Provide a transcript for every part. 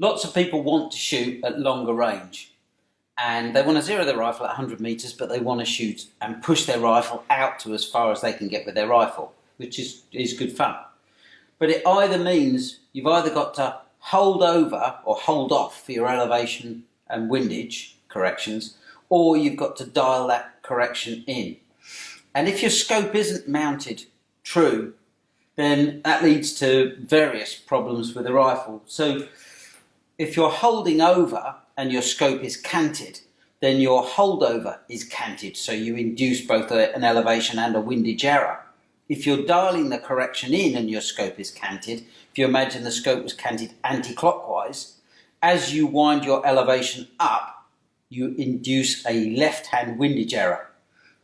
Lots of people want to shoot at longer range, and they want to zero their rifle at 100 metres, but they want to shoot and push their rifle out to as far as they can get with their rifle, which is good fun. But it either means you've either got to hold over or hold off for your elevation and windage corrections, or you've got to dial that correction in. And if your scope isn't mounted true, then that leads to various problems with the rifle. So if you're holding over and your scope is canted, then your holdover is canted, so you induce both an elevation and a windage error. If you're dialing the correction in and your scope is canted, if you imagine the scope was canted anti-clockwise, as you wind your elevation up, you induce a left-hand windage error.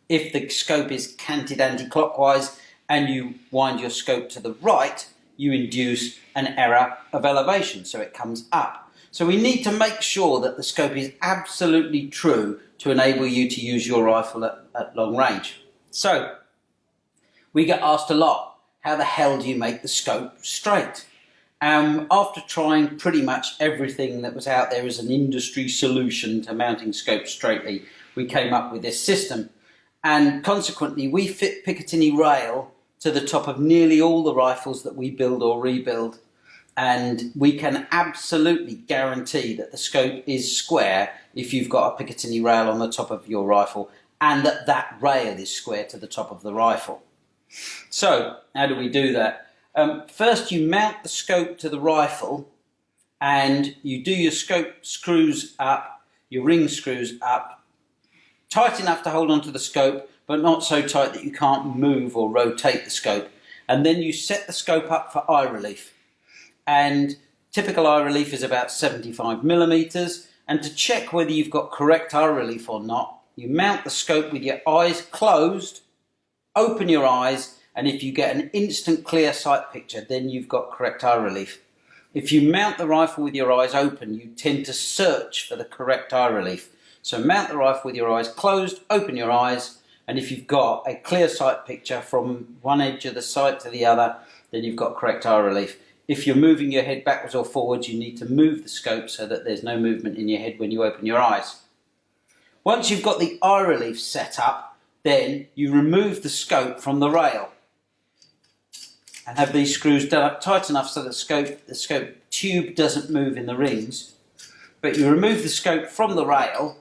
If the scope is canted anti-clockwise and you wind your scope to the right, you induce an error of elevation, so it comes up. So we need to make sure that the scope is absolutely true to enable you to use your rifle at long range. So we get asked a lot, how the hell do you make the scope straight? After trying pretty much everything that was out there as an industry solution to mounting scopes straightly, we came up with this system. And consequently, we fit Picatinny rail to the top of nearly all the rifles that we build or rebuild. And we can absolutely guarantee that the scope is square if you've got a Picatinny rail on the top of your rifle, and that rail is square to the top of the rifle. So, how do we do that? First, you mount the scope to the rifle, and you do your scope screws up, your ring screws up, tight enough to hold onto the scope, but not so tight that you can't move or rotate the scope. And then you set the scope up for eye relief. And typical eye relief is about 75 millimeters. And to check whether you've got correct eye relief or not, you mount the scope with your eyes closed, open your eyes, and if you get an instant clear sight picture, then you've got correct eye relief. If you mount the rifle with your eyes open, you tend to search for the correct eye relief. So mount the rifle with your eyes closed, open your eyes, and if you've got a clear sight picture from one edge of the sight to the other, then you've got correct eye relief. If you're moving your head backwards or forwards, you need to move the scope so that there's no movement in your head when you open your eyes. Once you've got the eye relief set up, then you remove the scope from the rail and have these screws done up tight enough so that the scope tube doesn't move in the rings. But you remove the scope from the rail,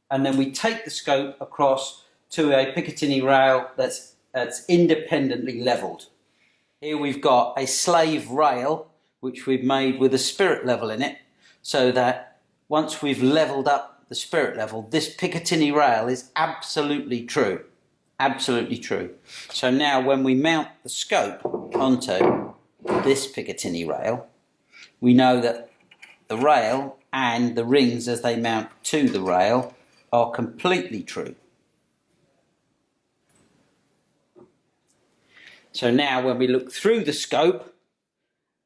and then we take the scope across to a Picatinny rail that's independently levelled. Here we've got a slave rail which we've made with a spirit level in it, so that once we've levelled up the spirit level, this Picatinny rail is absolutely true. Absolutely true. So now when we mount the scope onto this Picatinny rail, we know that the rail and the rings as they mount to the rail are completely true. So now when we look through the scope,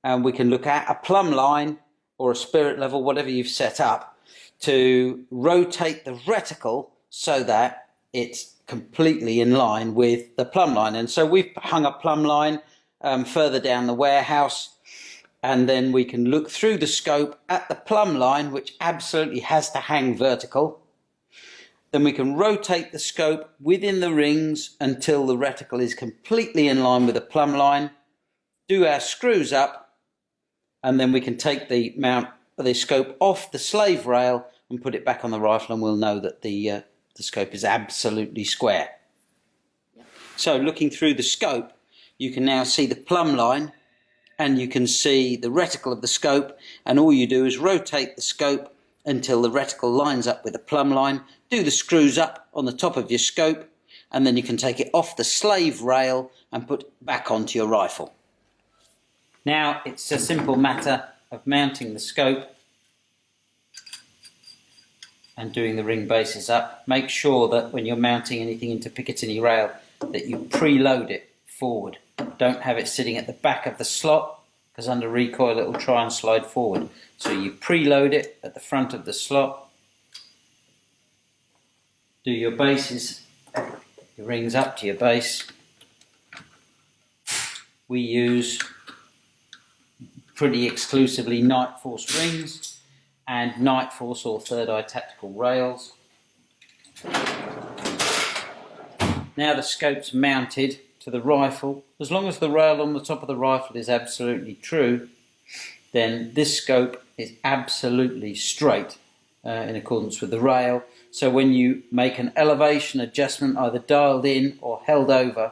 we can look at a plumb line or a spirit level, whatever you've set up, to rotate the reticle so that it's completely in line with the plumb line. And so we've hung a plumb line further down the warehouse, and then we can look through the scope at the plumb line, which absolutely has to hang vertical. Then we can rotate the scope within the rings until the reticle is completely in line with the plumb line, do our screws up, and then we can take the scope off the slave rail and put it back on the rifle, and we'll know that the scope is absolutely square. So looking through the scope, you can now see the plumb line, and you can see the reticle of the scope, and all you do is rotate the scope until the reticle lines up with the plumb line, do the screws up on the top of your scope, and then you can take it off the slave rail and put it back onto your rifle. Now it's a simple matter of mounting the scope and doing the ring bases up. Make sure that when you're mounting anything into Picatinny rail that you preload it forward. Don't have it sitting at the back of the slot, because under recoil it will try and slide forward. So you preload it at the front of the slot, do your bases, your rings up to your base. We use pretty exclusively Night Force rings and Night Force or Third Eye tactical rails. Now the scope's mounted to the rifle. As long as the rail on the top of the rifle is absolutely true, then this scope is absolutely straight in accordance with the rail. So when you make an elevation adjustment, either dialed in or held over,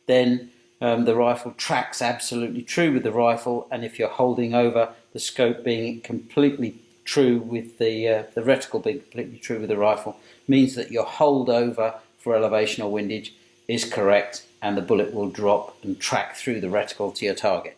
then the rifle tracks absolutely true with the rifle, and if you're holding over, the scope being completely true with the reticle being completely true with the rifle, means that your hold over for elevation or windage is correct, and the bullet will drop and track through the reticle to your target.